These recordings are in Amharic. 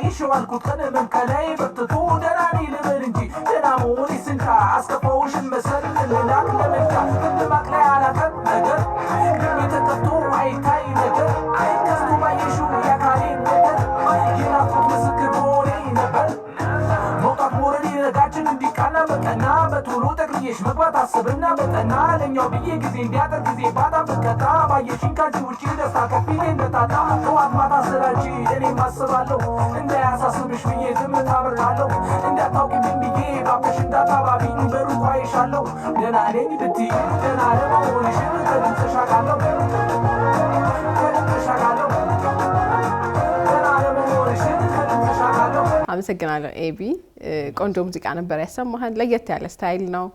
ይሽዋልኩት ከነምን ከላይ በርትቶ ደናኒ ልበልንጂ ደናሞኒ ስንካ አስከፈውሽን መሰል ለላክ ለመልካ ከነማክ ላይ አላቀም ነገር ግን የተከፍቶ አይታይ ነገር ከስቱ ባይሹ ያካሪ ነገር ይናፍቅ ምስክር ሆኔ ነበር ሞቃት ሞረዲ ረጋችን እንዲቃና በቀና በቶሎ ተቅልየሽ መግባት አስብና በጠና ለኛው ብዬ ጊዜ እንዲያጠር ጊዜ ባጣ በቀጣ ባየሽን ካንቺ ውጪ ደስታ ከፊቴ እንደታጣ ጠዋት ማታ ስላንቺ እኔም አስባለሁ እንዳያሳስብሽ ብዬ ዝምታ አበራለሁ እንዳታውቂብኝ ብዬ ባብሽ እንዳታባቢኝ በሩቅ አይሻለሁ ደህና ነኝ ብትይ ደህና ለመሆንሽን ከድምፅሽ አውቃለሁ ከድምፅሽ አውቃለሁ ደህና ለመሆንሽን ከድምፅሽ አውቃለሁ። አመሰግናለሁ ኤቢ። ቆንጆ ሙዚቃ ነበር ያሰማህን። ለየት ያለ ስታይል ነው።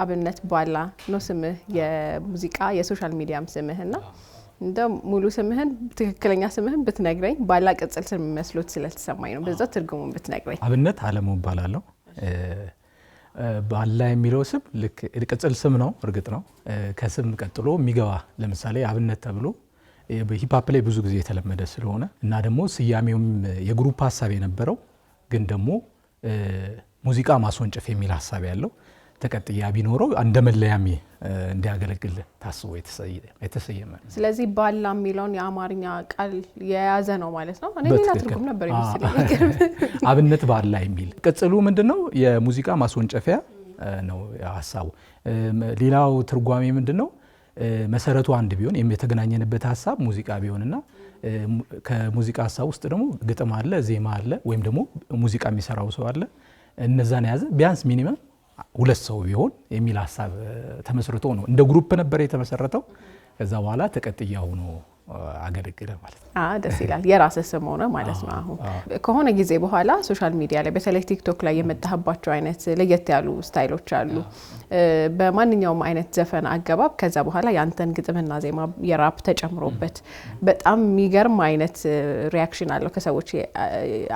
አብነት ባላ ነው ስምህ፣ የሙዚቃ የሶሻል ሚዲያም ስምህና እንደ ሙሉ ስምህን ትክክለኛ ስምህን ብትነግረኝ ባላ ቅጽል ስም መስሎት ስለተሰማኝ ነው። በዛ ትርጉሙን ብትነግረኝ። አብነት አለሙ እባላለሁ። ባላ የሚለው ስም ልክ ቅጽል ስም ነው፣ እርግጥ ነው። ከስም ቀጥሎ የሚገባ ለምሳሌ አብነት ተብሎ በሂፕ ላይ ብዙ ጊዜ የተለመደ ስለሆነ እና ደግሞ ስያሜውም የግሩፕ ሐሳብ የነበረው ግን ደግሞ ሙዚቃ ማስወንጨፍ የሚል ሐሳብ ያለው ተቀጥያ ቢኖረው እንደ መለያሚ እንዲያገለግል ታስቦ የተሰየመ። ስለዚህ ባላ የሚለውን የአማርኛ ቃል የያዘ ነው ማለት ነው። እኔ ሌላ ትርጉም ነበር የሚመስለኝ። አብነት ባላ የሚል ቅጽሉ ምንድነው? የሙዚቃ ማስወንጨፊያ ነው ሐሳቡ። ሌላው ትርጓሜ ምንድነው? መሰረቱ አንድ ቢሆን የተገናኘንበት ሐሳብ ሙዚቃ ቢሆንና ከሙዚቃ ሐሳብ ውስጥ ደግሞ ግጥም አለ፣ ዜማ አለ፣ ወይም ደግሞ ሙዚቃ የሚሰራው ሰው አለ። እነዛን ያዘ ቢያንስ ሚኒመም ሁለት ሰው ቢሆን የሚል ሐሳብ ተመስርቶ ነው። እንደ ግሩፕ ነበር የተመሰረተው። ከዛ በኋላ ተቀጥያ ሆኖ አገለገለ ማለት ነው። ደስ ይላል። የራስህ ስም ሆነ ማለት ነው። አሁን ከሆነ ጊዜ በኋላ ሶሻል ሚዲያ ላይ በተለይ ቲክቶክ ላይ የመጣህባቸው አይነት ለየት ያሉ ስታይሎች አሉ። በማንኛውም አይነት ዘፈን አገባብ ከዛ በኋላ ያንተን ግጥምና ዜማ የራፕ ተጨምሮበት በጣም የሚገርም አይነት ሪያክሽን አለው ከሰዎች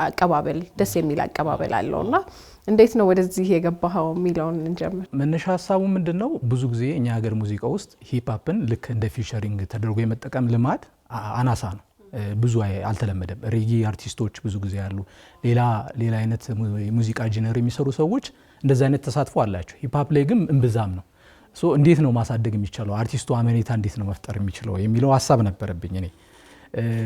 አቀባበል፣ ደስ የሚል አቀባበል አለውና እንዴት ነው ወደዚህ የገባኸው የሚለውን እንጀምር። መነሻ ሐሳቡ ምንድነው? ብዙ ጊዜ እኛ ሀገር ሙዚቃ ውስጥ ሂፕ ሆፕን ልክ እንደ ፊቸሪንግ ተደርጎ የመጠቀም ልማድ አናሳ ነው። ብዙ አልተለመደም። ሬጌ አርቲስቶች ብዙ ጊዜ ያሉ ሌላ አይነት ሙዚቃ ጂነር የሚሰሩ ሰዎች እንደዛ አይነት ተሳትፎ አላቸው። ሂፕ ሆፕ ላይ ግን እምብዛም ነው። እንዴት ነው ማሳደግ የሚችለው? አርቲስቱ አመኔታ እንዴት ነው መፍጠር የሚችለው የሚለው ሐሳብ ነበረብኝ እኔ።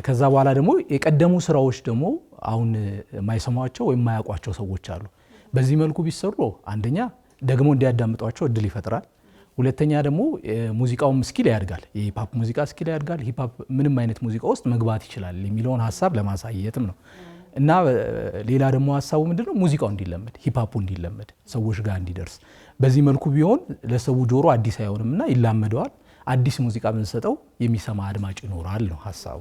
ከዛ በኋላ ደግሞ የቀደሙ ስራዎች ደግሞ አሁን የማይሰሟቸው ወይም የማያውቋቸው ሰዎች አሉ። በዚህ መልኩ ቢሰሩ አንደኛ ደግሞ እንዲያዳምጧቸው እድል ይፈጥራል። ሁለተኛ ደግሞ ሙዚቃውም ስኪል ያድጋል። የሂፕ ሆፕ ሙዚቃ ስኪል ያድጋል። ሂፕ ሆፕ ምንም አይነት ሙዚቃ ውስጥ መግባት ይችላል የሚለውን ሐሳብ ለማሳየትም ነው። እና ሌላ ደግሞ ሐሳቡ ምንድነው? ሙዚቃው እንዲለመድ፣ ሂፕ ሆፑ እንዲለመድ፣ ሰዎች ጋር እንዲደርስ በዚህ መልኩ ቢሆን ለሰው ጆሮ አዲስ አይሆንምና ይላመደዋል። አዲስ ሙዚቃ ብንሰጠው የሚሰማ አድማጭ ይኖራል ነው ሐሳቡ።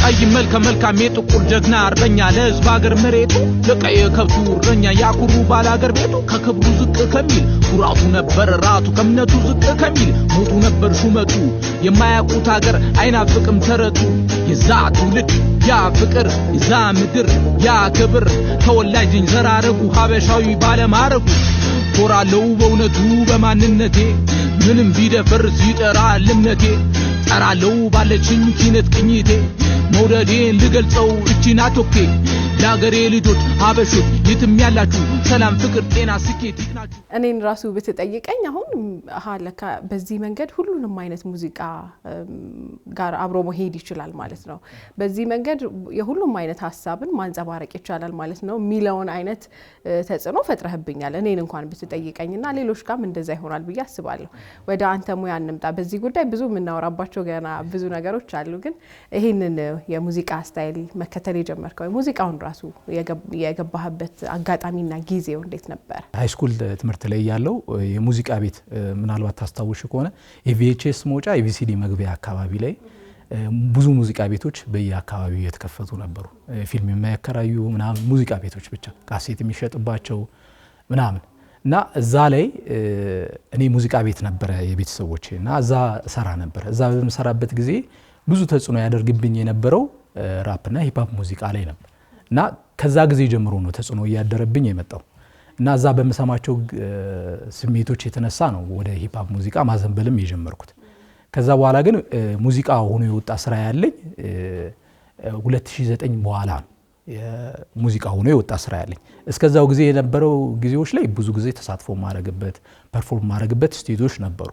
አይ መልካም የጥቁር ጀግና አርበኛ ለህዝብ ሀገር መሬቱ ለቀየ ከብቱ እረኛ ያኩሩ ባላገር ቤቱ ከክብሩ ዝቅ ከሚል ኩራቱ ነበር ራቱ ከእምነቱ ዝቅ ከሚል ሞቱ ነበር ሹመቱ የማያውቁት ሀገር አይናፍቅም ተረቱ የዛ ትውልድ ያ ፍቅር የዛ ምድር ያ ክብር ተወላጅኝ ዘራረጉ ሀበሻዊ ባለማረጉ ኮራለው በእውነቱ በማንነቴ ምንም ቢደፈር ሲጠራ ልምነቴ ጠራለው ባለችኝ ኪነት ቅኝቴ መውደዴን ልገልጸው እቺና ቶኬ ለሀገሬ ልጆች ሀበሾች የትም ያላችሁ ሰላም፣ ፍቅር፣ ጤና፣ ስኬት ይቅናችሁ። እኔን ራሱ ብትጠይቀኝ አሁን ለካ በዚህ መንገድ ሁሉንም አይነት ሙዚቃ ጋር አብሮ መሄድ ይችላል ማለት ነው። በዚህ መንገድ የሁሉም አይነት ሀሳብን ማንጸባረቅ ይቻላል ማለት ነው የሚለውን አይነት ተጽዕኖ ፈጥረህብኛል እኔን እንኳን ብትጠይቀኝና ሌሎች ጋርም እንደዛ ይሆናል ብዬ አስባለሁ። ወደ አንተ ሙያ እንምጣ። በዚህ ጉዳይ ብዙ የምናወራባቸው ገና ብዙ ነገሮች አሉ። ግን ይሄንን የሙዚቃ ስታይል መከተል የጀመርከው ሙዚቃውን ራሱ የገባህበት አጋጣሚና ጊዜው እንዴት ነበር? ሃይስኩል ትምህርት ላይ ያለው የሙዚቃ ቤት ምናልባት ታስታውሽ ከሆነ የቪኤችኤስ መውጫ የቪሲዲ መግቢያ አካባቢ ላይ ብዙ ሙዚቃ ቤቶች በየአካባቢው የተከፈቱ ነበሩ። ፊልም የሚያከራዩ ምናምን ሙዚቃ ቤቶች ብቻ ካሴት የሚሸጥባቸው ምናምን እና እዛ ላይ እኔ ሙዚቃ ቤት ነበረ የቤተሰቦቼ እና እዛ ሰራ ነበር። እዛ በምሰራበት ጊዜ ብዙ ተጽዕኖ ያደርግብኝ የነበረው ራፕና ሂፕ ሆፕ ሙዚቃ ላይ ነበር እና ከዛ ጊዜ ጀምሮ ነው ተጽዕኖ እያደረብኝ የመጣው እና እዛ በመሰማቸው ስሜቶች የተነሳ ነው ወደ ሂፕሆፕ ሙዚቃ ማዘንበልም የጀመርኩት። ከዛ በኋላ ግን ሙዚቃ ሆኖ የወጣ ስራ ያለኝ 2009 በኋላ ነው ሙዚቃ ሆኖ የወጣ ስራ ያለኝ። እስከዛው ጊዜ የነበረው ጊዜዎች ላይ ብዙ ጊዜ ተሳትፎ ማድረግበት ፐርፎርም ማድረግበት ስቴጆች ነበሩ።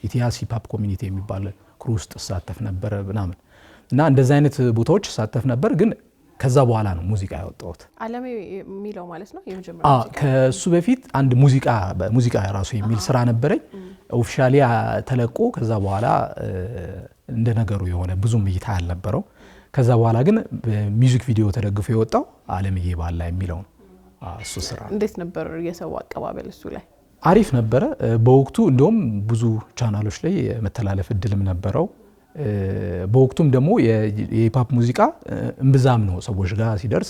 ኢቲያስ ሂፕሆፕ ኮሚኒቲ የሚባል ክሩ ውስጥ ተሳተፍ ነበር ምናምን እና እንደዛ አይነት ቦታዎች ተሳተፍ ነበር። ግን ከዛ በኋላ ነው ሙዚቃ ያወጣሁት። ዓለም የሚለው ማለት ነው የመጀመሪያው ሙዚቃ። ከሱ በፊት አንድ ሙዚቃ ራሱ የሚል ስራ ነበረኝ ኦፊሻሊ ተለቆ ከዛ በኋላ እንደ ነገሩ የሆነ ብዙም እይታ ያልነበረው። ከዛ በኋላ ግን በሚውዚክ ቪዲዮ ተደግፎ የወጣው ዓለምዬ ባላ የሚለው ነው እሱ ስራ። እንዴት ነበር የሰው አቀባበል እሱ ላይ? አሪፍ ነበረ። በወቅቱ እንደውም ብዙ ቻናሎች ላይ መተላለፍ እድልም ነበረው። በወቅቱም ደግሞ የሂፕሆፕ ሙዚቃ እምብዛም ነው ሰዎች ጋር ሲደርስ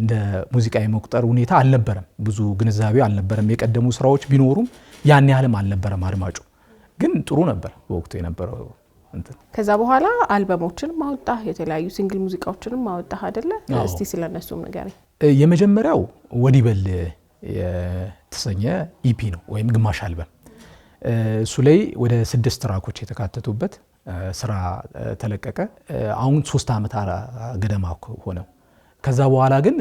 እንደ ሙዚቃ የመቁጠር ሁኔታ አልነበረም። ብዙ ግንዛቤው አልነበረም። የቀደሙ ስራዎች ቢኖሩም ያን ያህልም አልነበረም አድማጩ። ግን ጥሩ ነበር በወቅቱ የነበረው እንትን። ከዛ በኋላ አልበሞችን ማውጣ የተለያዩ ሲንግል ሙዚቃዎችንም ማውጣ አይደለ? እስቲ ስለነሱም ንገረኝ። የመጀመሪያው ወዲበል የተሰኘ ኢፒ ነው ወይም ግማሽ አልበም። እሱ ላይ ወደ 6 ትራኮች የተካተቱበት ስራ ተለቀቀ። አሁን 3 ዓመት ገደማ ሆነው። ከዛ በኋላ ግን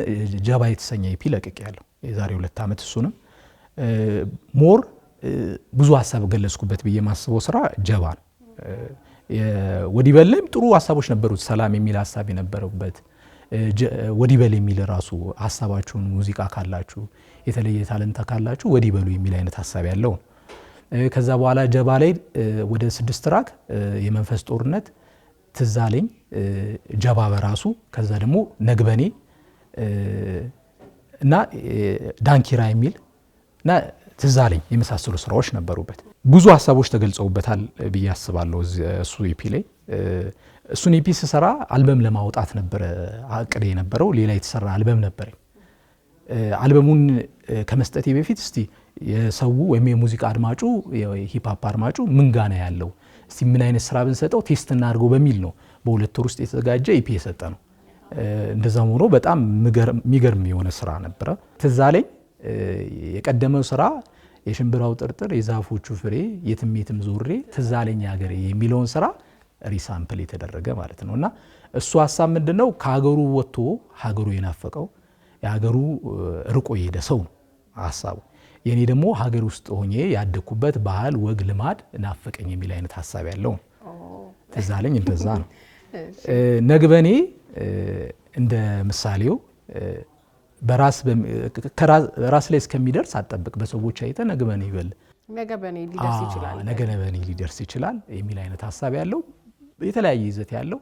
ጀባ የተሰኘ ኢፒ ለቅቄ ያለው የዛሬ 2 ዓመት። እሱንም ሞር ብዙ ሀሳብ ገለጽኩበት ብዬ ማስበው ስራ ጀባ ነው። ወዲበል ላይም ጥሩ ሀሳቦች ነበሩት። ሰላም የሚል ሀሳብ የነበረበት ወዲበል የሚል ራሱ ሀሳባችሁን ሙዚቃ ካላችሁ የተለየ ታለንት ካላችሁ ወዲበሉ የሚል አይነት ሀሳብ ያለው። ከዛ በኋላ ጀባ ላይ ወደ 6 ትራክ የመንፈስ ጦርነት፣ ትዝ አለኝ፣ ጀባ በራሱ፣ ከዛ ደግሞ ነግበኔ እና ዳንኪራ የሚል እና ትዝ አለኝ የመሳሰሉ ስራዎች ነበሩበት። ብዙ ሀሳቦች ተገልጸውበታል ብዬ አስባለሁ እሱ ኢፒ ላይ። እሱን ኢፒ ስሰራ አልበም ለማውጣት ነበረ አቅዴ የነበረው። ሌላ የተሰራ አልበም ነበረኝ። አልበሙን ከመስጠቴ በፊት እስቲ የሰው ወይም የሙዚቃ አድማጩ የሂፕሆፕ አድማጩ ምን ጋና ያለው እስቲ ምን አይነት ስራ ብንሰጠው ቴስት እናድርገው በሚል ነው በ2 ወር ውስጥ የተዘጋጀ ኢፒ የሰጠ ነው። እንደዛም ሆኖ በጣም የሚገርም የሆነ ስራ ነበረ። ትዝ አለኝ የቀደመው ስራ የሽምብራው ጥርጥር፣ የዛፎቹ ፍሬ፣ የትም የትም ዞሬ፣ ትዝ አለኝ ሀገሬ የሚለውን ስራ ሪሳምፕል የተደረገ ማለት ነው። እና እሱ ሀሳብ ምንድነው? ከሀገሩ ወጥቶ ሀገሩ የናፈቀው የሀገሩ ርቆ የሄደ ሰው ነው ሀሳቡ። የኔ ደግሞ ሀገር ውስጥ ሆኜ ያደኩበት ባህል፣ ወግ፣ ልማድ ናፈቀኝ የሚል አይነት ሀሳብ ያለው ትዝ አለኝ። እንደዛ ነው። ነግበኔ እንደ ምሳሌው ራስ ላይ እስከሚደርስ አጠብቅ፣ በሰዎች አይተ ነግበኔ ይበል፣ ነገበኔ ሊደርስ ይችላል፣ ነገበኔ ሊደርስ ይችላል የሚል አይነት ሀሳብ ያለው የተለያየ ይዘት ያለው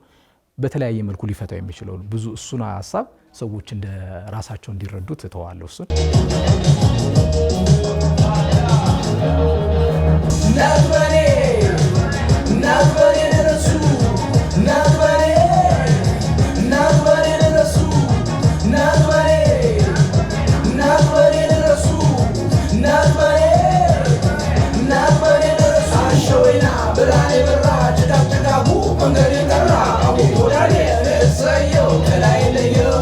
በተለያየ መልኩ ሊፈታው የሚችለው ብዙ እሱን ሀሳብ ሰዎች እንደ ራሳቸው እንዲረዱት ተዋለው። እሱን ነግበኔ ነረሱ ነግበኔ ነረሱ ነግበኔ ነረሱ ነግበኔ ነረሱ አሸወይና ብርሃኔ በራ ጭዳጭዳቡ መንገድ ቀራ አቡዳኔ እሰየው ከላይ ለየው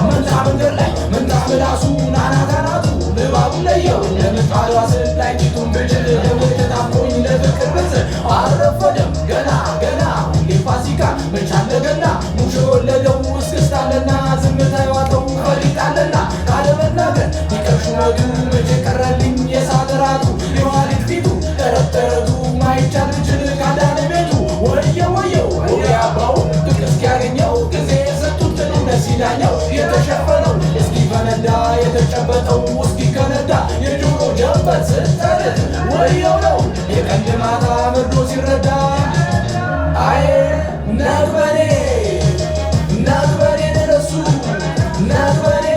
መንታ መንገድ ላይ መንታ ምላሱ ናናታናቱ ልባቡ ለየው ለምጣዷ ስል ላይ ቂጡን ብችል ለወደታፎኝ ለፍቅር ብት አልረፈደም ገና ገና ሁሌ ፋሲካ መቻለ ገና ሙሾ ወለደው እስክስታለና ዝምታ ይዋጠው ፈሪጣለና ካለመናገር ቢቀርሹ መዱ መቼ ቀረልኝ የሳገራቱ የዋሊት ፊቱ ተረተረቱ ማይቻል ብችል ካዳነ ቤቱ ወየው ወየው ወዲያ አባው ፍቅር እስኪያገኘው ጊዜ የሰጡት እውነት ሲዳኘው የተሸፈነው እስኪፈነዳ የተጨበጠው እስኪከነዳ የጆሮ ጀንበር ስትጠርት ወየው ነው የቀንድ ማታ መርዶ ሲረዳ አይ ነግበኔ ነግበኔ ነረሱ ነግበኔ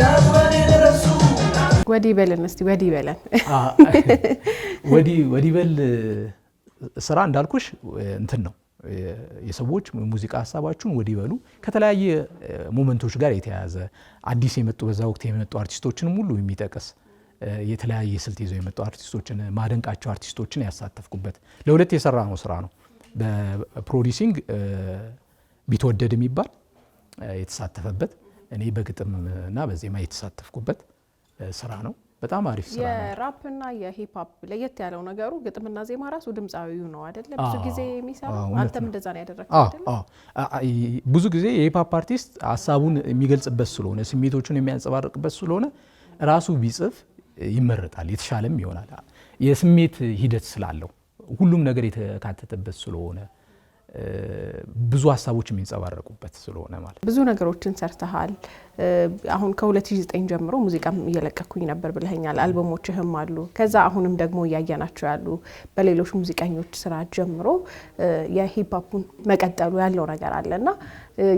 ነግበኔ ነረሱ። ወዲህ በለን እስቲ ወዲህ በለን። ወዲህ በል ስራ እንዳልኩሽ እንትን ነው የሰዎች ሙዚቃ ሀሳባችሁን ወዲህ በሉ ከተለያየ ሞመንቶች ጋር የተያያዘ አዲስ የመጡ በዛ ወቅት የመጡ አርቲስቶችንም ሁሉ የሚጠቅስ የተለያየ ስልት ይዘው የመጡ አርቲስቶችን ማደንቃቸው አርቲስቶችን ያሳተፍኩበት ለሁለት የሰራ ነው ስራ ነው። በፕሮዲሲንግ ቢትወደድ የሚባል የተሳተፈበት እኔ በግጥም እና በዜማ የተሳተፍኩበት ስራ ነው። በጣም አሪፍ ስራ ነው። የራፕ እና የሂፕ ሆፕ ለየት ያለው ነገሩ ግጥምና ዜማ ራሱ ድምጻዊው ነው አይደለ? ብዙ ጊዜ የሚሰራው አንተም እንደዛ ነው ያደረግከው አይደለ? ብዙ ጊዜ የሂፕ ሆፕ አርቲስት ሀሳቡን የሚገልጽበት ስለሆነ ስሜቶቹን የሚያንጸባርቅበት ስለሆነ ራሱ ቢጽፍ ይመረጣል፣ የተሻለም ይሆናል። የስሜት ሂደት ስላለው ሁሉም ነገር የተካተተበት ስለሆነ ብዙ ሀሳቦች የሚንጸባረቁበት ስለሆነ ማለት ብዙ ነገሮችን ሰርተሃል። አሁን ከ2009 ጀምሮ ሙዚቃም እየለቀኩኝ ነበር ብለኸኛል። አልበሞችህም አሉ። ከዛ አሁንም ደግሞ እያየናቸው ያሉ በሌሎች ሙዚቀኞች ስራ ጀምሮ የሂፕ ሆፑን መቀጠሉ ያለው ነገር አለና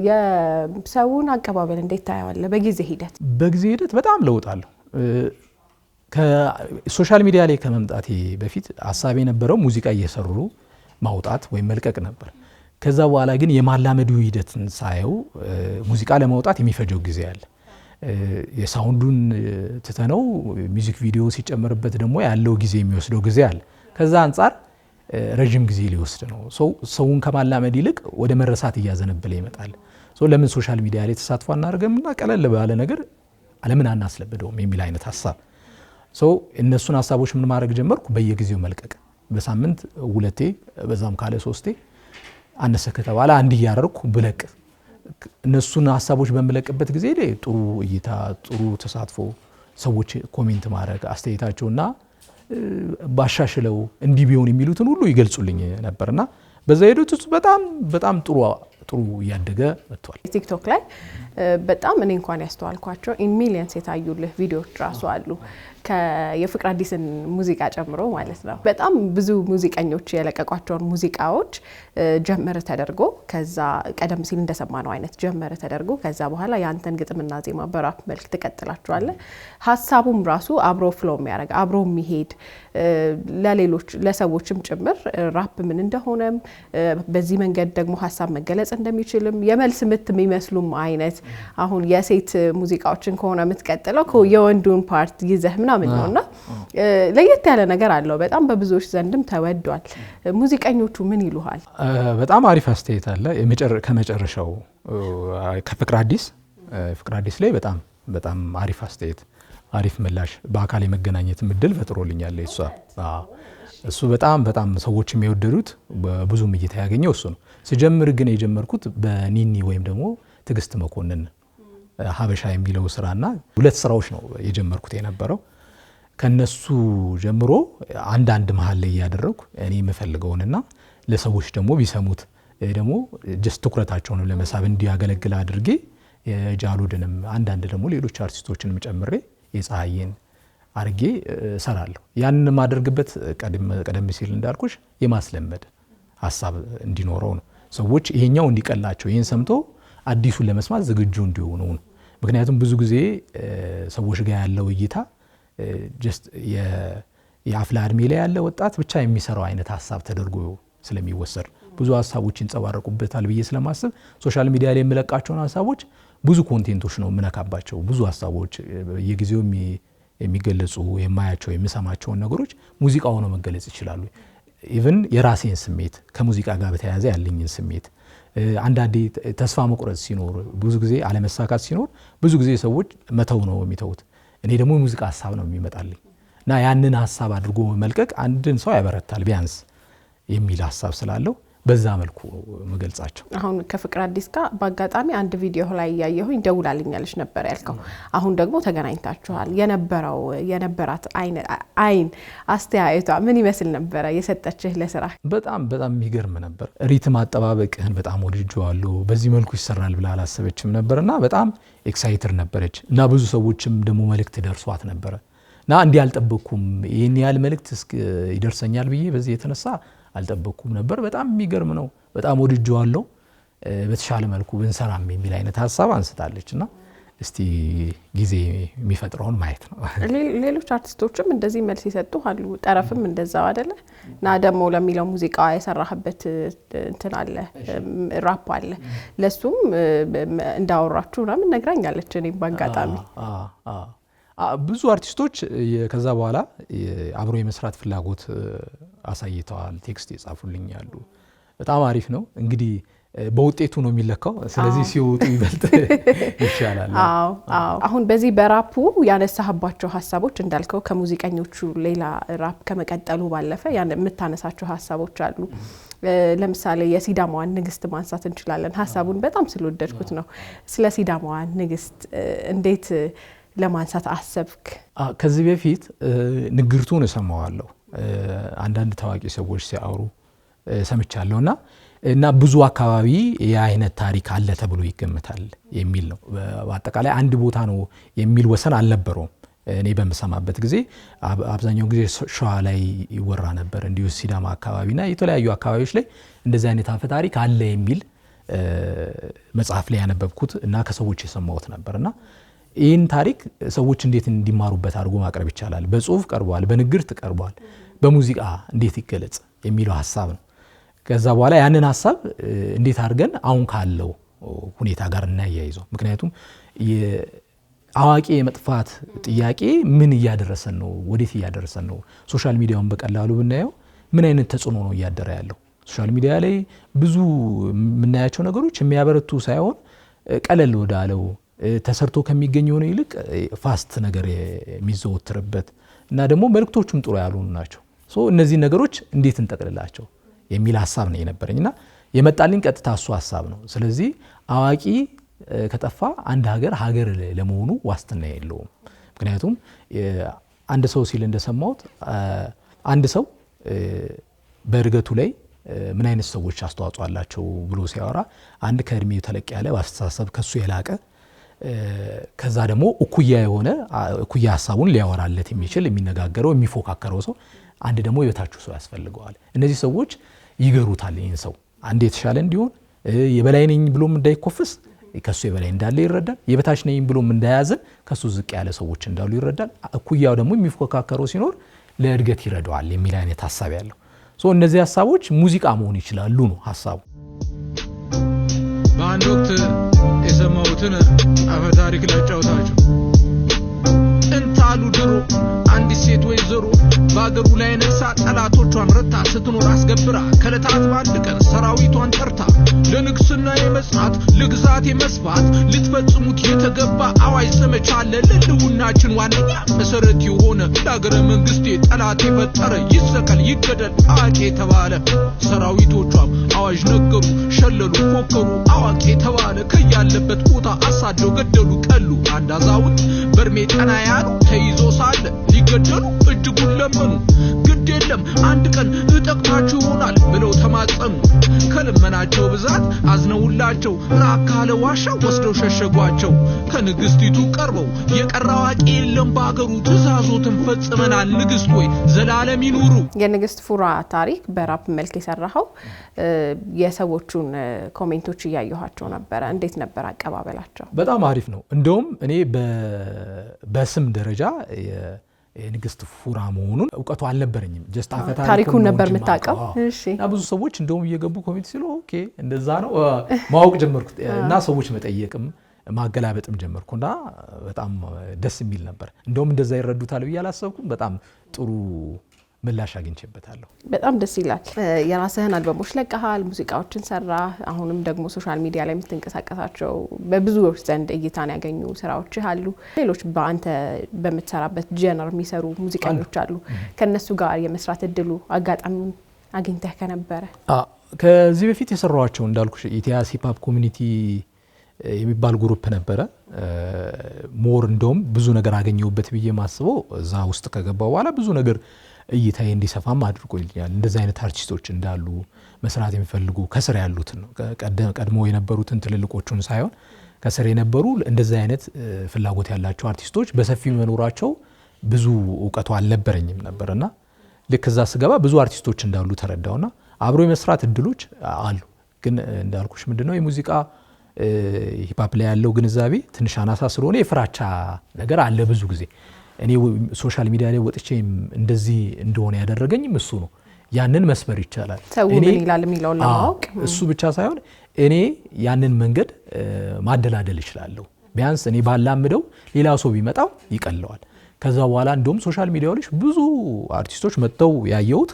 የሰውን አቀባበል እንዴት ታየዋለህ? በጊዜ ሂደት በጣም ለውጣለሁ። ከሶሻል ሚዲያ ላይ ከመምጣቴ በፊት ሀሳብ የነበረው ሙዚቃ እየሰሩ ማውጣት ወይም መልቀቅ ነበር። ከዛ በኋላ ግን የማላመዱ ሂደትን ሳየው ሙዚቃ ለማውጣት የሚፈጀው ጊዜ አለ። የሳውንዱን ትተነው ሚውዚክ ቪዲዮ ሲጨመርበት ደግሞ ያለው ጊዜ የሚወስደው ጊዜ አለ። ከዛ አንጻር ረጅም ጊዜ ሊወስድ ነው። ሰውን ከማላመድ ይልቅ ወደ መረሳት እያዘነበለ ይመጣል። ለምን ሶሻል ሚዲያ ላይ ተሳትፎ አናደርግምና ቀለል ባለ ነገር ዓለምን አናስለብደውም የሚል አይነት ሀሳብ እነሱን ሀሳቦች ምን ማድረግ ጀመርኩ? በየጊዜው መልቀቅ፣ በሳምንት 2ቴ በዛም ካለ 3ቴ አነሰ ከተባለ አንድ እያደረኩ ብለቅ እነሱን ሀሳቦች በመለቅበት ጊዜ ላይ ጥሩ እይታ፣ ጥሩ ተሳትፎ፣ ሰዎች ኮሜንት ማድረግ አስተያየታቸውና ባሻሽለው እንዲህ ቢሆን የሚሉትን ሁሉ ይገልጹልኝ ነበርና በዛ ሂደት ውስጥ በጣም ጥሩ እያደገ መጥቷል። ቲክቶክ ላይ በጣም እኔ እንኳን ያስተዋልኳቸው ኢን ሚሊየንስ የታዩልህ ቪዲዮዎች ራሱ አሉ የፍቅር አዲስን ሙዚቃ ጨምሮ ማለት ነው። በጣም ብዙ ሙዚቀኞች የለቀቋቸውን ሙዚቃዎች ጀመረ ተደርጎ ከዛ ቀደም ሲል እንደሰማነው አይነት ጀመረ ተደርጎ ከዛ በኋላ ያንተን ግጥምና ዜማ በራፕ መልክ ተቀጥላችኋለህ። ሀሳቡም ራሱ አብሮ ፍሎ የሚያደርግ አብሮ የሚሄድ ለሌሎች ለሰዎችም ጭምር ራፕ ምን እንደሆነም በዚህ መንገድ ደግሞ ሀሳብ መገለጽ እንደሚችልም የመልስ ምት የሚመስሉም አይነት አሁን የሴት ሙዚቃዎችን ከሆነ የምትቀጥለው የወንዱን ፓርት ይዘህ ምናምን ነውና ለየት ያለ ነገር አለው። በጣም በብዙዎች ዘንድም ተወዷል። ሙዚቀኞቹ ምን ይሉሃል? በጣም አሪፍ አስተያየት አለ። ከመጨረሻው ከፍቅር አዲስ ላይ በጣም አሪፍ አስተያየት፣ አሪፍ ምላሽ፣ በአካል የመገናኘት እድል ፈጥሮልኛል። እሱ በጣም ሰዎች የሚወደዱት በብዙም እይታ ያገኘው እሱ ነው። ስጀምር ግን የጀመርኩት በኒኒ ወይም ደግሞ ትዕግስት መኮንን ሀበሻ የሚለው ስራና 2 ስራዎች ነው የጀመርኩት የነበረው። ከነሱ ጀምሮ አንዳንድ መሀል ላይ ያደረኩ እኔ የምፈልገውንና ለሰዎች ደግሞ ቢሰሙት ደግሞ ጀስት ትኩረታቸውን ለመሳብ እንዲያገለግል አድርጌ የጃሉድንም አንዳንድ ደግሞ ሌሎች አርቲስቶችንም ጨምሬ የፀሐይን አርጌ እሰራለሁ። ያንን ማደርግበት ቀደም ሲል እንዳልኩሽ የማስለመድ ሀሳብ እንዲኖረው ነው። ሰዎች ይሄኛው እንዲቀላቸው ይሄን ሰምቶ አዲሱን ለመስማት ዝግጁ እንዲሆኑ ነው። ምክንያቱም ብዙ ጊዜ ሰዎች ጋር ያለው እይታ ጀስት የአፍላ እድሜ ላይ ያለ ወጣት ብቻ የሚሰራው አይነት ሀሳብ ተደርጎ ስለሚወሰድ ብዙ ሀሳቦች ይንጸባረቁበታል ብዬ ስለማስብ ሶሻል ሚዲያ ላይ የምለቃቸውን ሀሳቦች ብዙ ኮንቴንቶች ነው የምነካባቸው። ብዙ ሀሳቦች የጊዜው የሚገለጹ የማያቸው የምሰማቸውን ነገሮች ሙዚቃ ሆነው መገለጽ ይችላሉ። ኢቭን የራሴን ስሜት ከሙዚቃ ጋር በተያያዘ ያለኝን ስሜት አንዳንዴ ተስፋ መቁረጥ ሲኖር ብዙ ጊዜ አለመሳካት ሲኖር ብዙ ጊዜ ሰዎች መተው ነው የሚተውት። እኔ ደግሞ የሙዚቃ ሀሳብ ነው የሚመጣልኝ እና ያንን ሀሳብ አድርጎ መልቀቅ አንድን ሰው ያበረታል ቢያንስ የሚል ሀሳብ ስላለው በዛ መልኩ መገልጻቸው። አሁን ከፍቅር አዲስ ጋር በአጋጣሚ አንድ ቪዲዮ ላይ ያየሁኝ ደውላልኛለች ነበር ያልከው። አሁን ደግሞ ተገናኝታችኋል። የነበራት አይን አስተያየቷ ምን ይመስል ነበረ የሰጠችህ ለስራ? በጣም የሚገርም ነበር። ሪትም አጠባበቅህን በጣም ወድጄዋለሁ፣ በዚህ መልኩ ይሰራል ብላ አላሰበችም ነበርና በጣም ኤክሳይትድ ነበረች እና ብዙ ሰዎችም ደግሞ መልእክት ደርሷት ነበረ እና እንዲህ አልጠበቅኩም ይሄን ያህል መልእክት ይደርሰኛል ብዬ በዚህ የተነሳ አልጠበቅኩም ነበር። በጣም የሚገርም ነው። በጣም ወድጄዋለሁ፣ በተሻለ መልኩ ብንሰራም የሚል አይነት ሀሳብ አንስታለች እና እስቲ ጊዜ የሚፈጥረውን ማየት ነው። ሌሎች አርቲስቶችም እንደዚህ መልስ ይሰጡ አሉ። ጠረፍም እንደዛው አይደለ? እና ደግሞ ለሚለው ሙዚቃ የሰራህበት እንትን አለ፣ ራፕ አለ። ለሱም እንዳወራችሁ ምናምን ነግራኛለች። እኔም በአጋጣሚ ብዙ አርቲስቶች ከዛ በኋላ አብሮ የመስራት ፍላጎት አሳይተዋል። ቴክስት የጻፉልኝ ያሉ በጣም አሪፍ ነው። እንግዲህ በውጤቱ ነው የሚለካው። ስለዚህ ሲወጡ ይበልጥ ይሻላል። አዎ አሁን በዚህ በራፑ ያነሳህባቸው ሀሳቦች እንዳልከው ከሙዚቀኞቹ ሌላ ራፕ ከመቀጠሉ ባለፈ የምታነሳቸው ሀሳቦች አሉ። ለምሳሌ የሲዳማዋን ንግስት ማንሳት እንችላለን። ሀሳቡን በጣም ስለወደድኩት ነው። ስለ ሲዳማዋ ንግስት እንዴት ለማንሳት አሰብክ? ከዚህ በፊት ንግርቱን እሰማዋለሁ አንዳንድ ታዋቂ ሰዎች ሲያወሩ ሰምቻለሁና እና ብዙ አካባቢ የአይነት ታሪክ አለ ተብሎ ይገምታል የሚል ነው። በአጠቃላይ አንድ ቦታ ነው የሚል ወሰን አልነበረውም። እኔ በመሰማበት ጊዜ አብዛኛው ጊዜ ሸዋ ላይ ይወራ ነበር፣ እንዲሁ ሲዳማ አካባቢና የተለያዩ አካባቢዎች ላይ እንደዚህ አይነት አፈ ታሪክ አለ የሚል መጽሐፍ ላይ ያነበብኩት እና ከሰዎች የሰማሁት ነበርና ይህን ታሪክ ሰዎች እንዴት እንዲማሩበት አድርጎ ማቅረብ ይቻላል? በጽሁፍ ቀርቧል፣ በንግርት ቀርቧል፣ በሙዚቃ እንዴት ይገለጽ የሚለው ሀሳብ ነው። ከዛ በኋላ ያንን ሀሳብ እንዴት አድርገን አሁን ካለው ሁኔታ ጋር እናያይዘው። ምክንያቱም አዋቂ የመጥፋት ጥያቄ ምን እያደረሰን ነው? ወዴት እያደረሰን ነው? ሶሻል ሚዲያውን በቀላሉ ብናየው ምን አይነት ተጽዕኖ ነው እያደረ ያለው? ሶሻል ሚዲያ ላይ ብዙ የምናያቸው ነገሮች የሚያበረቱ ሳይሆን ቀለል ወዳለው ተሰርቶ ከሚገኝ የሆነ ይልቅ ፋስት ነገር የሚዘወትርበት እና ደግሞ መልእክቶቹም ጥሩ ያልሆኑ ናቸው። እነዚህ ነገሮች እንዴት እንጠቅልላቸው የሚል ሀሳብ ነው የነበረኝና የመጣልኝ ቀጥታ እሱ ሀሳብ ነው። ስለዚህ አዋቂ ከጠፋ አንድ ሀገር ለመሆኑ ዋስትና የለውም። ምክንያቱም አንድ ሰው ሲል እንደሰማሁት አንድ ሰው በእድገቱ ላይ ምን አይነት ሰዎች አስተዋጽኦ አላቸው ብሎ ሲያወራ አንድ ከእድሜው ተለቅ ያለ በአስተሳሰብ ከሱ የላቀ ከዛ ደግሞ እኩያ ሀሳቡን ሊያወራለት የሚችል የሚነጋገረው የሚፎካከረው ሰው፣ አንድ ደግሞ የበታችሁ ሰው ያስፈልገዋል። እነዚህ ሰዎች ይገሩታል ይህን ሰው አንድ የተሻለ እንዲሆን፣ የበላይ ነኝ ብሎም እንዳይኮፍስ ከሱ የበላይ እንዳለ ይረዳል። የበታች ነኝ ብሎም እንዳያዘን ከሱ ዝቅ ያለ ሰዎች እንዳሉ ይረዳል። እኩያው ደግሞ የሚፎካከረው ሲኖር ለእድገት ይረዳዋል የሚል አይነት ሀሳብ ያለው እነዚህ ሀሳቦች ሙዚቃ መሆን ይችላሉ ነው ሀሳቡ። በአንድ ወቅት የሰማሁትን አፈ ታሪክ ላጫውታችሁ። ጥንታሉ ድሮ አንዲት ሴት ወይዘሮ በአገሩ ላይ ነግሳ ጠላቶቿን ረታ ስትኖር አስገብራ ከዕለታት በአንድ ቀን ሰራዊቷን ጠርታ ለንግስና የመጽናት ለግዛት የመስፋት ልትፈጽሙት የተገባ አዋጅ ዘመቻ አለ። ለህልውናችን ዋነኛ መሰረት የሆነ ለአገረ መንግስቴ ጠላት የፈጠረ ይሰቀል ይገደል አዋቂ የተባለ። ሰራዊቶቿም አዋጅ ነገሩ፣ ሸለሉ፣ ፎከሩ። አዋቂ የተባለ ከያለበት ቦታ አሳደው ገደሉ ቀሉ። አንድ አዛውንት በርሜ ጠና ያሉ ተይዞ ሳለ ሊገደሉ እጅጉን ለመኑ። ግድ የለም አንድ ቀን እጠቅታችሁ ይሆናል ብለው ተማጸኑ። ከልመናቸው ብዛት አዝነውላቸው ራቅ ካለ ዋሻ ወስደው ሸሸጓቸው። ከንግስቲቱ ቀርበው የቀረ አዋቂ የለም በአገሩ ትእዛዞትን ፈጽመናል ንግስት ሆይ ዘላለም ይኑሩ። የንግስት ፉራ ታሪክ በራፕ መልክ የሰራኸው የሰዎቹን ኮሜንቶች እያየኋቸው ነበረ። እንዴት ነበር አቀባበላቸው? በጣም አሪፍ ነው። እንደውም እኔ በስም ደረጃ የንግስት ፉራ መሆኑን እውቀቱ አልነበረኝም። ጀስት ታሪኩን ነበር የምታውቀው? እሺ። እና ብዙ ሰዎች እንደውም እየገቡ ኮሜንት ሲሉ ኦኬ እንደዛ ነው ማወቅ ጀመርኩ እና ሰዎች መጠየቅም ማገላበጥም ጀመርኩና በጣም ደስ የሚል ነበር። እንደውም እንደዛ ይረዱታል ብዬ አላሰብኩም። በጣም ጥሩ ምላሽ አግኝቼበታለሁ። በጣም ደስ ይላል። የራስህን አልበሞች ለቀሃል፣ ሙዚቃዎችን ሰራ። አሁንም ደግሞ ሶሻል ሚዲያ ላይ የምትንቀሳቀሳቸው በብዙዎች ዘንድ እይታን ያገኙ ስራዎች አሉ። ሌሎች በአንተ በምትሰራበት ጀነር የሚሰሩ ሙዚቀኞች አሉ። ከነሱ ጋር የመስራት እድሉ አጋጣሚ አግኝተህ ከነበረ? ከዚህ በፊት የሰራኋቸው እንዳልኩሽ ኢቲያስ ሂፕ ሆፕ ኮሚኒቲ የሚባል ግሩፕ ነበረ። ሞር እንደውም ብዙ ነገር አገኘሁበት ብዬ ማስበው እዛ ውስጥ ከገባው በኋላ ብዙ ነገር እይታዬ እንዲሰፋም አድርጎልኛል። እንደዚህ አይነት አርቲስቶች እንዳሉ መስራት የሚፈልጉ ከስር ያሉትን ነው ቀድሞ የነበሩትን ትልልቆቹን ሳይሆን ከስር የነበሩ እንደዚህ አይነት ፍላጎት ያላቸው አርቲስቶች በሰፊው መኖራቸው ብዙ እውቀቱ አልነበረኝም ነበርና ልክ እዛ ስገባ ብዙ አርቲስቶች እንዳሉ ተረዳውና አብሮ የመስራት እድሎች አሉ። ግን እንዳልኩሽ ምንድነው የሙዚቃ ሂፕ ላይ ያለው ግንዛቤ ትንሽ አናሳ ስለሆነ የፍራቻ ነገር አለ ብዙ ጊዜ። እኔ ሶሻል ሚዲያ ላይ ወጥቼ እንደዚህ እንደሆነ ያደረገኝም እሱ ነው። ያንን መስበር ይቻላል። ሰው ምን ይላል የሚለውን ለማወቅ እሱ ብቻ ሳይሆን እኔ ያንን መንገድ ማደላደል እችላለሁ። ቢያንስ እኔ ባላምደው ሌላ ሰው ቢመጣው ይቀለዋል። ከዛ በኋላ እንደውም ሶሻል ሚዲያው ላይ ብዙ አርቲስቶች መጥተው ያየሁት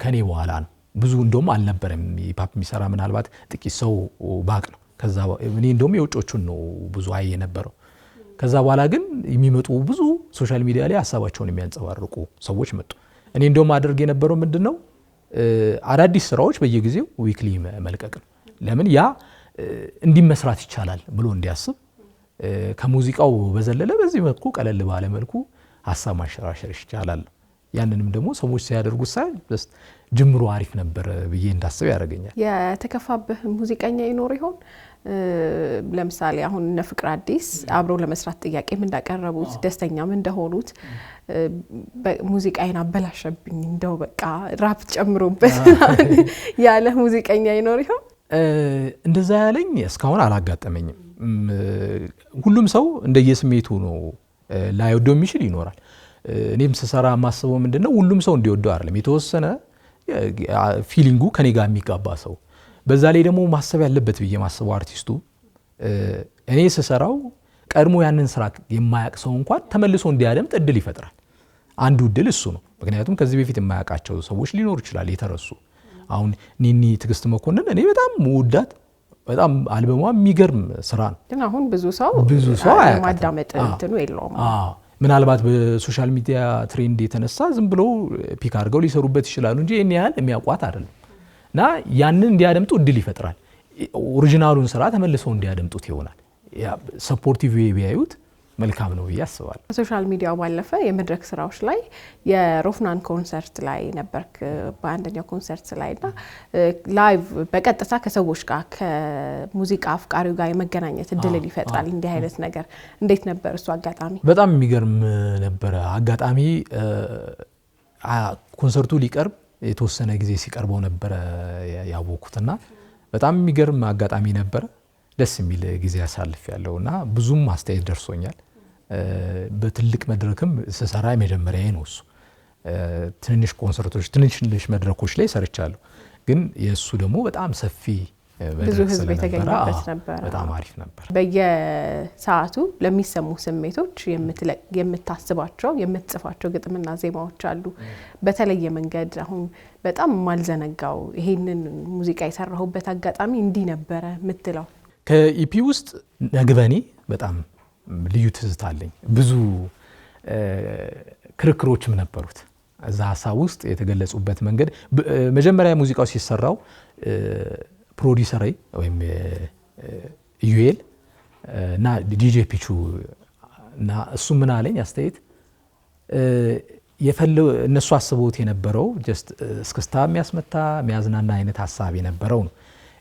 ከኔ በኋላ ነው። ብዙ እንደውም አልነበረም ሂፕሆፕ የሚሰራ ምናልባት ጥቂት ሰው ባቅ ነው። ከዛ እኔ እንደውም የውጮቹን ነው ብዙ አይ የነበረው። ከዛ በኋላ ግን የሚመጡ ብዙ ሶሻል ሚዲያ ላይ ሀሳባቸውን የሚያንጸባርቁ ሰዎች መጡ። እኔ እንደውም አድርጌ የነበረው ምንድነው አዳዲስ ስራዎች በየጊዜው ዊክሊ መልቀቅ ነው። ለምን ያ እንዲመስራት ይቻላል ብሎ እንዲያስብ ከሙዚቃው በዘለለ በዚህ መልኩ ቀለል ባለ መልኩ ሀሳብ ማንሸራሸር ይቻላል። ያንንም ደግሞ ሰዎች ሲያደርጉ ሳይ ጅምሩ አሪፍ ነበር ብዬ እንዳስብ ያደርገኛል። የተከፋብህ ሙዚቀኛ ይኖር ይሆን? ለምሳሌ አሁን እነ ፍቅር አዲስ አብረው ለመስራት ጥያቄም እንዳቀረቡት ደስተኛም እንደሆኑት ሙዚቃዬን አበላሸብኝ እንደው በቃ ራፕ ጨምሮበት ያለ ሙዚቀኛ ይኖር ይሆን? እንደዛ ያለኝ እስካሁን አላጋጠመኝም። ሁሉም ሰው እንደየስሜቱ ነው ላይወደው የሚችል ይኖራል። እኔም ስሰራ ማስበው ምንድነው ሁሉም ሰው እንዲወደው አይደለም፣ የተወሰነ ፊሊንጉ ከኔ ጋር የሚጋባ ሰው። በዛ ላይ ደግሞ ማሰብ ያለበት ብዬ ማስበው አርቲስቱ እኔ ስሰራው ቀድሞ ያንን ስራ የማያቅ ሰው እንኳን ተመልሶ እንዲያደምጥ እድል ይፈጥራል። አንዱ እድል እሱ ነው። ምክንያቱም ከዚህ በፊት የማያውቃቸው ሰዎች ሊኖሩ ይችላል የተረሱ። አሁን ኒኒ ትግስት መኮንን እኔ በጣም ሙዳት በጣም አልበሟ የሚገርም ስራ ነው። ግን አሁን ብዙ ሰው ማዳመጥ እንትኑ የለውም። ምናልባት በሶሻል ሚዲያ ትሬንድ የተነሳ ዝም ብሎ ፒክ አድርገው ሊሰሩበት ይችላሉ እንጂ እኔ ያህል የሚያውቋት አይደለም። እና ያንን እንዲያደምጡ እድል ይፈጥራል። ኦሪጂናሉን ስራ ተመልሰው እንዲያደምጡት ይሆናል። ሰፖርቲቭ ቢያዩት መልካም ነው ብዬ አስባለሁ። ሶሻል ሚዲያው ባለፈ የመድረክ ስራዎች ላይ የሮፍናን ኮንሰርት ላይ ነበርክ፣ በአንደኛው ኮንሰርት ላይና ላይቭ በቀጥታ ከሰዎች ጋር ከሙዚቃ አፍቃሪው ጋር የመገናኘት እድልን ይፈጥራል። እንዲህ አይነት ነገር እንዴት ነበር እሱ አጋጣሚ? በጣም የሚገርም ነበር አጋጣሚ። ኮንሰርቱ ሊቀርብ የተወሰነ ጊዜ ሲቀርበው ነበር ያወኩትና በጣም የሚገርም አጋጣሚ ነበር። ደስ የሚል ጊዜ ያሳልፍ ያለውና ብዙም አስተያየት ደርሶኛል። በትልቅ መድረክም ስሰራ የመጀመሪያዬ ነው እሱ። ትንሽ ኮንሰርቶች ትንሽ መድረኮች ላይ ሰርቻለሁ፣ ግን የእሱ ደግሞ በጣም ሰፊ ብዙ ህዝብ የተገኘበት ነበር። በጣም አሪፍ ነበር። በየሰዓቱ ለሚሰሙ ስሜቶች የምታስባቸው የምትጽፋቸው ግጥምና ዜማዎች አሉ። በተለየ መንገድ አሁን በጣም ማልዘነጋው ይሄንን ሙዚቃ የሰራሁበት አጋጣሚ እንዲህ ነበረ የምትለው? ከኢፒ ውስጥ ነግበኔ በጣም ልዩ ትዝታ አለኝ። ብዙ ክርክሮችም ነበሩት እዛ ሀሳብ ውስጥ የተገለጹበት መንገድ። መጀመሪያ ሙዚቃው ሲሰራው ፕሮዲሰር ወይም ዩኤል እና ዲጄ ፒቹ እና እሱ ምን አለኝ አስተያየት እነሱ አስበውት የነበረው ጀስት እስክስታ የሚያስመታ የሚያዝናና አይነት ሀሳብ የነበረው ነው።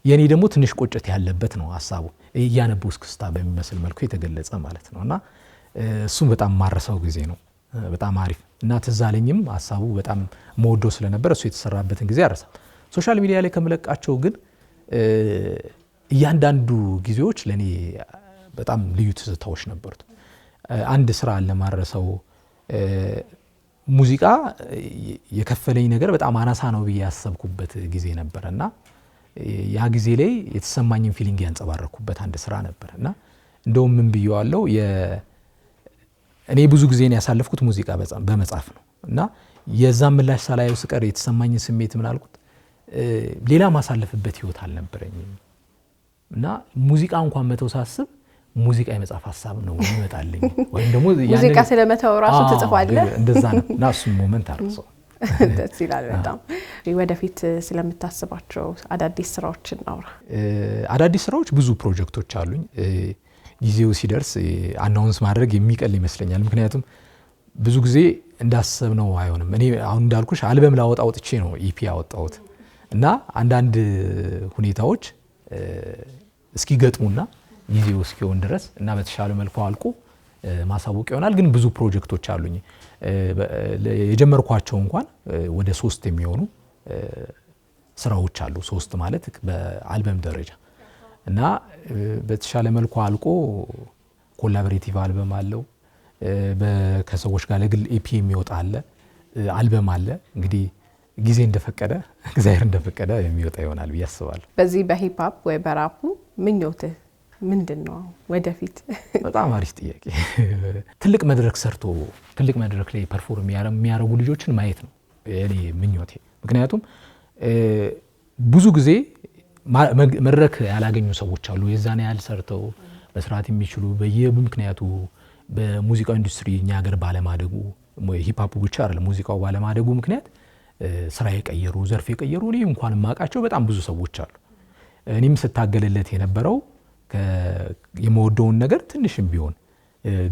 የኔ ደግሞ ትንሽ ቆጨት ያለበት ነው ሀሳቡ፣ እያነቡ እስክስታ በሚመስል መልኩ የተገለጸ ማለት ነው። እና እሱም በጣም ማረሰው ጊዜ ነው። በጣም አሪፍ እና ትዝ አለኝም ሀሳቡ በጣም መወደው ስለነበር እሱ የተሰራበትን ጊዜ አረሳም። ሶሻል ሚዲያ ላይ ከመለቃቸው ግን እያንዳንዱ ጊዜዎች ለኔ በጣም ልዩ ትዝታዎች ነበሩት። አንድ ስራ ለማረሰው ሙዚቃ የከፈለኝ ነገር በጣም አናሳ ነው ብዬ ያሰብኩበት ጊዜ ነበርና ያ ጊዜ ላይ የተሰማኝን ፊሊንግ ያንጸባረኩበት አንድ ስራ ነበርና እንደውም ምን ብየዋለሁ እኔ ብዙ ጊዜ ነው ያሳለፍኩት ሙዚቃ በመጻፍ ነው እና የዛም ምላሽ ሳላየው ስቀር የተሰማኝን ስሜት ምን አልኩት ሌላ ማሳለፍበት ህይወት አልነበረኝም እና ሙዚቃ እንኳን መተው ሳስብ ሙዚቃ የመጻፍ ሐሳብ ነው ይመጣልኝ ወይም ደግሞ ሙዚቃ ስለመተው ራሱ ተጽፏል እንደዛ ነው እና እሱ ሞመንት አርሶ ደስ ይላል በጣም። ወደፊት ስለምታስባቸው አዳዲስ ስራዎች እናውራ። አዳዲስ ስራዎች ብዙ ፕሮጀክቶች አሉኝ። ጊዜው ሲደርስ አናውንስ ማድረግ የሚቀል ይመስለኛል። ምክንያቱም ብዙ ጊዜ እንዳሰብነው አይሆንም። እኔ አሁን እንዳልኩሽ አልበም ላወጣውጥቼ ነው ኢፒ ያወጣሁት እና አንዳንድ ሁኔታዎች እስኪገጥሙና ጊዜው እስኪሆን ድረስ እና በተሻለ መልኩ አልቆ ማሳወቅ ይሆናል። ግን ብዙ ፕሮጀክቶች አሉኝ የጀመርኳቸው እንኳን ወደ 3 የሚሆኑ ስራዎች አሉ። 3 ማለት በአልበም ደረጃ እና በተሻለ መልኩ አልቆ ኮላቦሬቲቭ አልበም አለው። ከሰዎች ጋር ለግል ኢፒ የሚወጣ አለ፣ አልበም አለ። እንግዲህ ጊዜ እንደፈቀደ እግዚአብሔር እንደፈቀደ የሚወጣ ይሆናል ብዬ አስባለሁ። በዚህ በሂፕ ሆፕ ወይ በራፑ ምኞትህ ምንድነው ወደፊት? በጣም አሪፍ ጥያቄ። ትልቅ መድረክ ሰርቶ ትልቅ መድረክ ላይ ፐርፎርም የሚያደርጉ ልጆችን ማየት ነው የኔ ምኞቴ። ምክንያቱም ብዙ ጊዜ መድረክ ያላገኙ ሰዎች አሉ። የዛን ያህል ሰርተው መስራት የሚችሉ በየምክንያቱ በሙዚቃው ኢንዱስትሪ እኛ ሀገር ባለማደጉ ሂፕ ሆፕ ብቻ አይደለም ሙዚቃው ባለማደጉ ምክንያት ስራ የቀየሩ ዘርፍ የቀየሩ እኔ እንኳን ማቃቸው በጣም ብዙ ሰዎች አሉ። እኔም ስታገልለት የነበረው የመወደውን ነገር ትንሽም ቢሆን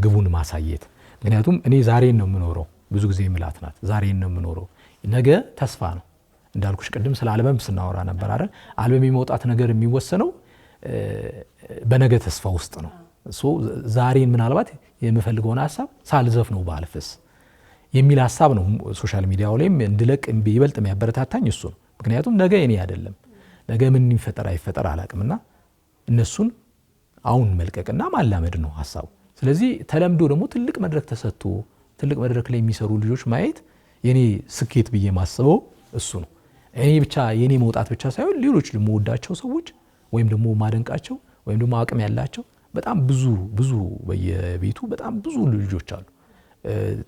ግቡን ማሳየት። ምክንያቱም እኔ ዛሬን ነው የምኖረው፣ ብዙ ጊዜ ምላት ናት፣ ዛሬን ነው የምኖረው። ነገ ተስፋ ነው እንዳልኩሽ ቅድም ስለ አልበም ስናወራ ነበር አይደል? አልበም የመውጣት ነገር የሚወሰነው በነገ ተስፋ ውስጥ ነው። ዛሬን ምናልባት የምፈልገውን ሀሳብ ሳልዘፍ ነው ባልፍስ የሚል ሀሳብ ነው ሶሻል ሚዲያው ላይም እንድለቅ ይበልጥ የሚያበረታታኝ እሱ ነው። ምክንያቱም ነገ እኔ አይደለም ነገ ምን ይፈጠር አይፈጠር አላቅምና እነሱን አሁን መልቀቅና ማላመድ ነው ሀሳቡ። ስለዚህ ተለምዶ ደግሞ ትልቅ መድረክ ተሰጥቶ ትልቅ መድረክ ላይ የሚሰሩ ልጆች ማየት የኔ ስኬት ብዬ ማስበው እሱ ነው። እኔ ብቻ የኔ መውጣት ብቻ ሳይሆን ሌሎች ለመወዳቸው ሰዎች ወይም ደግሞ ማደንቃቸው ወይም ደግሞ አቅም ያላቸው በጣም ብዙ በየቤቱ በጣም ብዙ ልጆች አሉ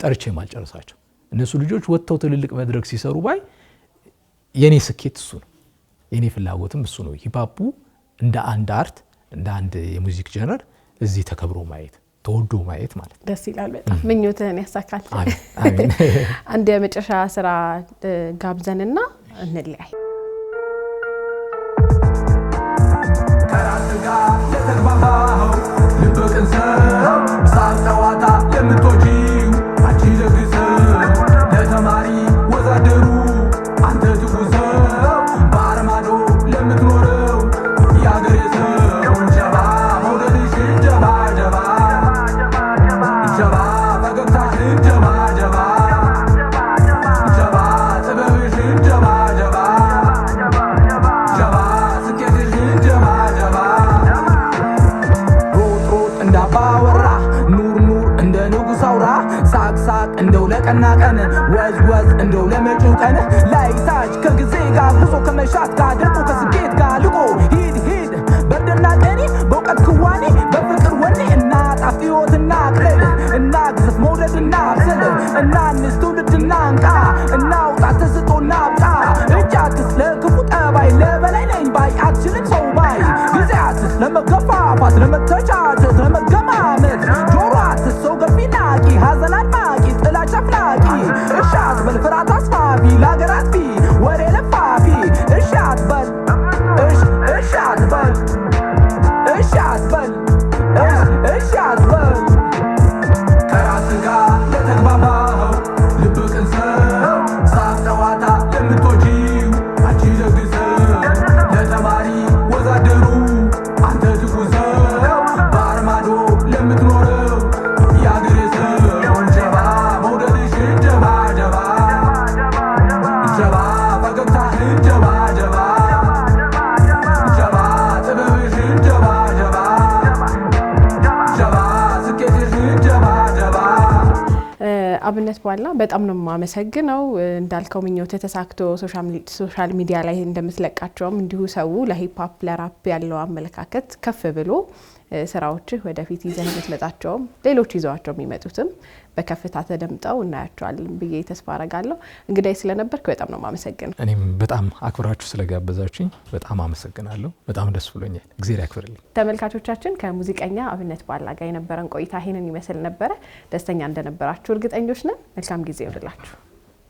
ጠርቼ ማልጨረሳቸው። እነሱ ልጆች ወጥተው ትልልቅ መድረክ ሲሰሩ ባይ የኔ ስኬት እሱ ነው፣ የኔ ፍላጎትም እሱ ነው። ሂፕ ሆፑ እንደ አንድ አርት እንደ አንድ የሙዚክ ጀነር እዚህ ተከብሮ ማየት ተወዶ ማየት ማለት ደስ ይላል። በጣም ምኞትህን ያሳካል። አሜን። አንድ የመጨረሻ ስራ ጋብዘንና እንለያይ። ከራስ ጋር የተግባባኸው ልብቅን ሰው ሳቅ ጨዋታ የምትወጂው አንቺ ደግስ ለተማሪ ወዛደሩ አንተ ትጉ ሰው በአርማዶ ለምትኖረው የአገሬ ሰው ጀባ መውደድሽን ጀባ ጀባ ጀባ ፈገግታሽን ጀባ ጀባ ጀባ ጥበብሽን ጀባ ጀባ ጀባ ስኬትሽን ጀባ ጀባ ሮጥ ሮጥ እንዳባወራ ኑር ኑር እንደ ንጉሥ አውራ ሳቅ ሳቅ እንደው ለቀና ቀን ወዝ ወዝ እንደው ለመጪው ቀን ላይ ታች ከጊዜ ጋር ጉዞ ከመሻት ጋር ደግሞ ከስኬት ጋር ልቆ ሂድ ሂድ በርድና ጠኔ በእውቀት ክዋኔ በፍቅር ወኔ እናጣፍ ሕይወትና ቅለል እናግዝፍ መውደድና አብስል እናንስ ትውልድና እንቃ እናውጣ ተስጦና አብቃ እጅ አትስ ለክፉ ጠባይ ለበላይ ነኝ ባይ አትችልም ሰው ባይ ጊዜ አትስ ለመገፋፋት ለመተቻቸት ለመገማመት ጆሮ አትስ ሰው ገፊ ናቂ ሐዘን አድማቂ ጥላቻ አፍላቂ እሺ አትበል ፍርሃት አስፋፊ ለአገር አጥፊ ወሬ ለፋፊ እሺ አትበል እሺ አትበል እሺ አትበል እሺ አትበል ከራስ ጋር የተግባባኸው ልብቅን ሰው ሳቅ ጨዋታ የምትወጂው አንቺ ደግስ ለተማሪ ወዛደሩ አንተ ትጉ ሰው በአርማዶ ለምትኖረው የአገሬ ሰው ጀባ መውደድሽን ጀባ ጀባ ጀባ ፈገግታሽን ጀባ ጀባ ጀባ ጥበብሽን ጀባ ጀባ ጀባ ስኬትሽን ጀባ ጀባ አብነት በኋላ በጣም ነው የማመሰግነው። እንዳልከው ምኞት ተሳክቶ ሶሻል ሚዲያ ላይ እንደምትለቃቸውም እንዲሁ ሰው ለሂፕ ሆፕ ለራፕ ያለው አመለካከት ከፍ ብሎ ስራዎችህ ወደፊት ይዘህ የምትመጣቸውም ሌሎች ይዘዋቸው የሚመጡትም በከፍታ ተደምጠው እናያቸዋለን ብዬ ተስፋ አረጋለሁ። እንግዲህ ስለነበርክ በጣም ነው የማመሰግነው። እኔም በጣም አክብራችሁ ስለጋበዛችሁኝ በጣም አመሰግናለሁ። በጣም ደስ ብሎኛል። እግዚአብሔር ያክብርልኝ። ተመልካቾቻችን ከሙዚቀኛ አብነት በኋላ ጋር የነበረን ቆይታ ይሄንን ይመስል ነበረ። ደስተኛ እንደነበራችሁ እርግጠኞች ነን። መልካም ጊዜ ይሁንላችሁ።